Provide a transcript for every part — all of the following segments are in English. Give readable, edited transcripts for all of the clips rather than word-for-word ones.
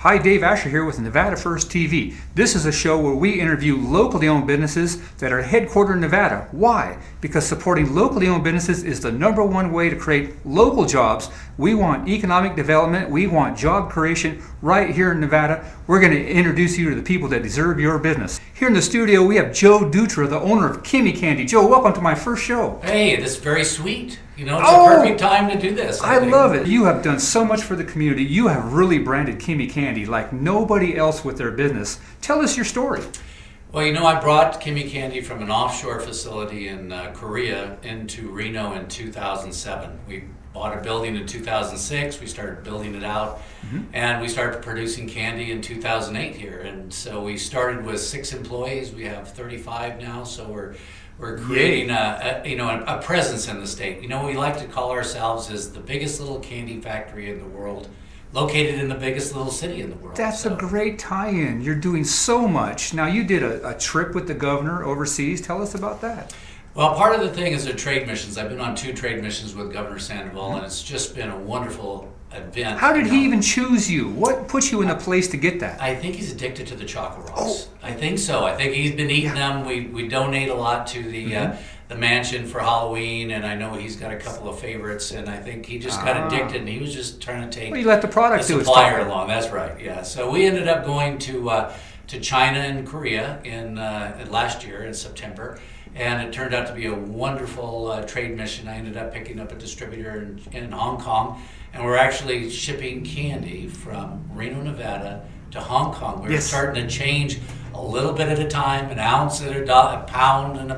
Hi, Dave Asher here with Nevada First TV. This is a show where we interview locally owned businesses that are headquartered in Nevada. Why? Because supporting locally owned businesses is the #1 way to create local jobs. We want economic development. We want job creation right here in Nevada. We're going to introduce you to the people that deserve your business. Here in the studio, we have Joe Dutra, the owner of Kimmie Candy. Joe, welcome to my first show. Hey, this is very sweet. You know, it's a perfect time to do this. I love it. You have done so much for the community. You have really branded Kimmie Candy like nobody else with their business. Tell us your story. Well, you know, I brought Kimmie Candy from an offshore facility in Korea into Reno in 2007. We bought a building in 2006. We started building it out, and we started producing candy in 2008 here. And so we started with 6 employees. We have 35 now, so we're creating a presence in the state. You know, we like to call ourselves as the biggest little candy factory in the world, located in the biggest little city in the world. That's a great tie-in. You're doing so much. Now, you did a trip with the governor overseas. Tell us about that. Well, part of the thing is the trade missions. I've been on 2 trade missions with Governor Sandoval, and it's just been a wonderful event. How did he even choose you? What put you in a place to get that? I think he's addicted to the chocolate rocks. I think so. I think he's been eating them. We donate a lot to the mansion for Halloween, and I know he's got a couple of favorites, and I think he just got addicted, and he was just trying to take you let the product do its supplier along. That's right, yeah. So we ended up going to China and Korea in last year in September, and it turned out to be a wonderful trade mission. I ended up picking up a distributor in Hong Kong, and we're actually shipping candy from Reno, Nevada to Hong Kong. We're starting to change a little bit at a time, an ounce at a pound and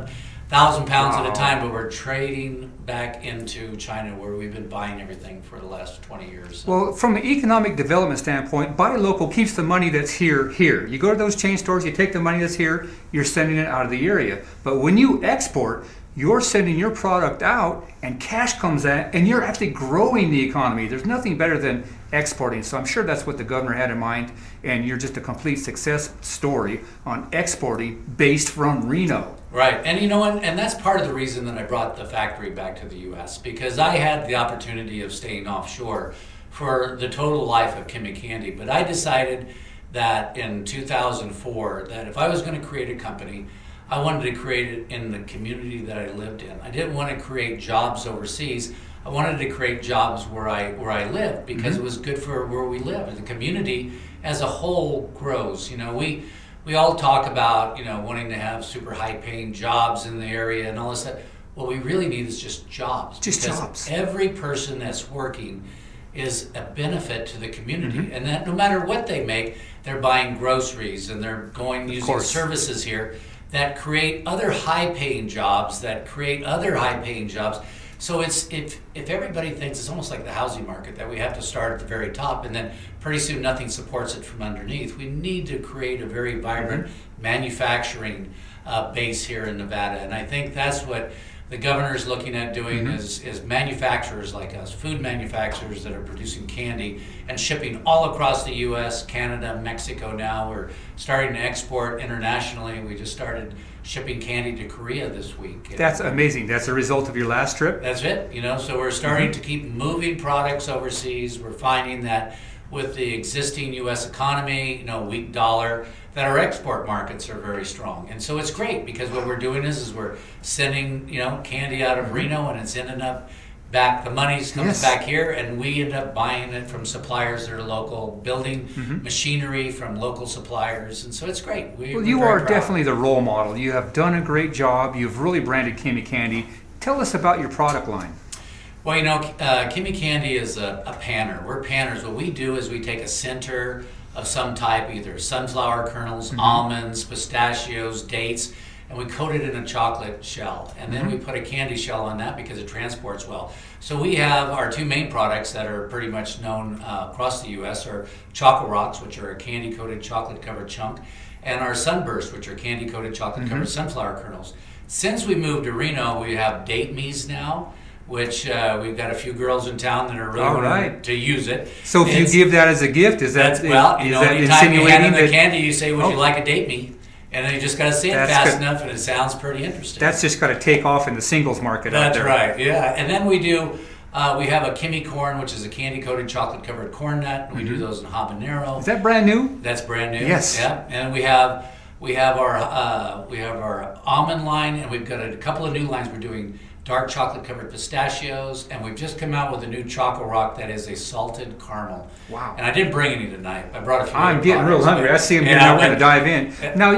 1,000 pounds at a time, but we're trading back into China where we've been buying everything for the last 20 years. So. Well, from an economic development standpoint, buy local keeps the money that's here. You go to those chain stores, you take the money that's here, you're sending it out of the area. But when you export, you're sending your product out and cash comes in and you're actually growing the economy. There's nothing better than exporting. So I'm sure that's what the governor had in mind, and you're just a complete success story on exporting based from Reno. Right, and you know, and that's part of the reason that I brought the factory back to the U.S. because I had the opportunity of staying offshore for the total life of Kimmie Candy, but I decided that in 2004 that if I was going to create a company, I wanted to create it in the community that I lived in. I didn't want to create jobs overseas. I wanted to create jobs where I lived because it was good for where we live. And the community as a whole grows. You know, we all talk about, you know, wanting to have super high-paying jobs in the area and all this stuff. What we really need is just jobs. Just jobs. Every person that's working is a benefit to the community, and that no matter what they make, they're buying groceries and they're going using services here that create other high-paying jobs, So it's if everybody thinks it's almost like the housing market, that we have to start at the very top and then pretty soon nothing supports it from underneath. We need to create a very vibrant manufacturing base here in Nevada, and I think that's what the governor's looking at doing is manufacturers like us, food manufacturers that are producing candy and shipping all across the U.S., Canada, Mexico now. We're starting to export internationally. We just started shipping candy to Korea this week. That's amazing. That's a result of your last trip? That's it. You know, so we're starting to keep moving products overseas. We're finding that with the existing U.S. economy, you know, weak dollar, that our export markets are very strong. And so it's great because what we're doing is we're sending, you know, candy out of Reno and it's ending up back, the money comes back here and we end up buying it from suppliers that are local, building machinery from local suppliers. And so it's great. Well, you are definitely the role model. You have done a great job. You've really branded Kimmie Candy. Tell us about your product line. Well, you know, Kimmie Candy is a panner. We're panners. What we do is we take a center of some type, either sunflower kernels, almonds, pistachios, dates, and we coat it in a chocolate shell. And then we put a candy shell on that because it transports well. So we have our 2 main products that are pretty much known across the U.S. are Chocolate Rocks, which are a candy-coated chocolate-covered chunk, and our Sunburst, which are candy-coated chocolate-covered sunflower kernels. Since we moved to Reno, we have Date Me's now, which we've got a few girls in town that are really wanting to use it. So if you give that as a gift, is that anytime you hand them the candy, you say, would you like a Date Me? And then you just got to say it fast enough, and it sounds pretty interesting. That's just got to take off in the singles market out there. That's right, yeah. And then we do We have a Kimmie corn, which is a candy-coated chocolate-covered corn nut. We do those in habanero. Is that brand new? That's brand new. Yes. Yeah. And we have our almond line, and we've got a couple of new lines. We're doing dark chocolate-covered pistachios, and we've just come out with a new Choco Rock that is a salted caramel. Wow. And I didn't bring any tonight. I brought a few. I'm getting real hungry. I see them here. Yeah, Now we're going to dive in. Now,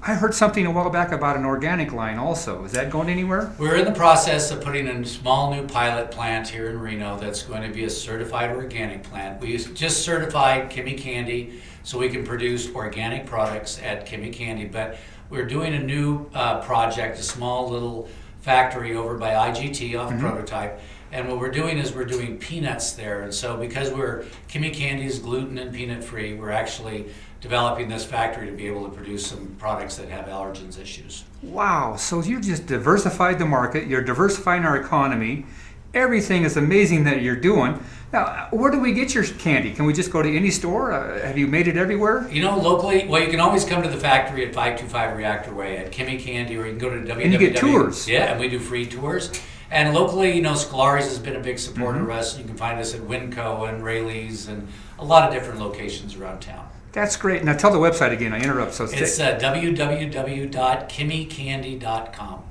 I heard something a while back about an organic line also. Is that going anywhere? We're in the process of putting in a small new pilot plant here in Reno that's going to be a certified organic plant. We just certified Kimmie Candy so we can produce organic products at Kimmie Candy, but we're doing a new project, a small little factory over by IGT off Prototype. And what we're doing is we're doing peanuts there. And so because Kimmie Candy is gluten and peanut free, we're actually developing this factory to be able to produce some products that have allergens issues. Wow. So you just diversified the market. You're diversifying our economy. Everything is amazing that you're doing. Now, where do we get your candy? Can we just go to any store? Have you made it everywhere? You know, locally, well, you can always come to the factory at 525 Reactor Way at Kimmie Candy, or you can go to www. And you get tours. Yeah, and we do free tours. And locally, you know, Scolari's has been a big supporter of us. You can find us at Winco and Rayleigh's and a lot of different locations around town. That's great. Now tell the website again. I interrupt. So it's www.kimmiecandy.com.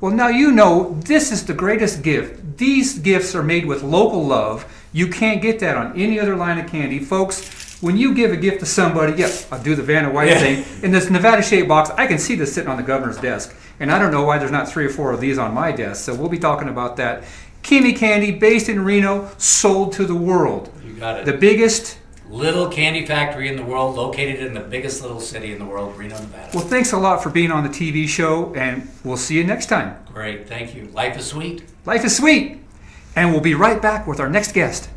Well, now you know this is the greatest gift. These gifts are made with local love. You can't get that on any other line of candy. Folks, when you give a gift to somebody, yes, I'll do the Vanna White thing. In this Nevada shaped box, I can see this sitting on the governor's desk. And I don't know why there's not 3 or 4 of these on my desk. So we'll be talking about that. Kimmie Candy, based in Reno, sold to the world. You got it. The biggest little candy factory in the world, located in the biggest little city in the world, Reno, Nevada. Well, thanks a lot for being on the TV show, and we'll see you next time. Great, thank you. Life is sweet. Life is sweet. And we'll be right back with our next guest.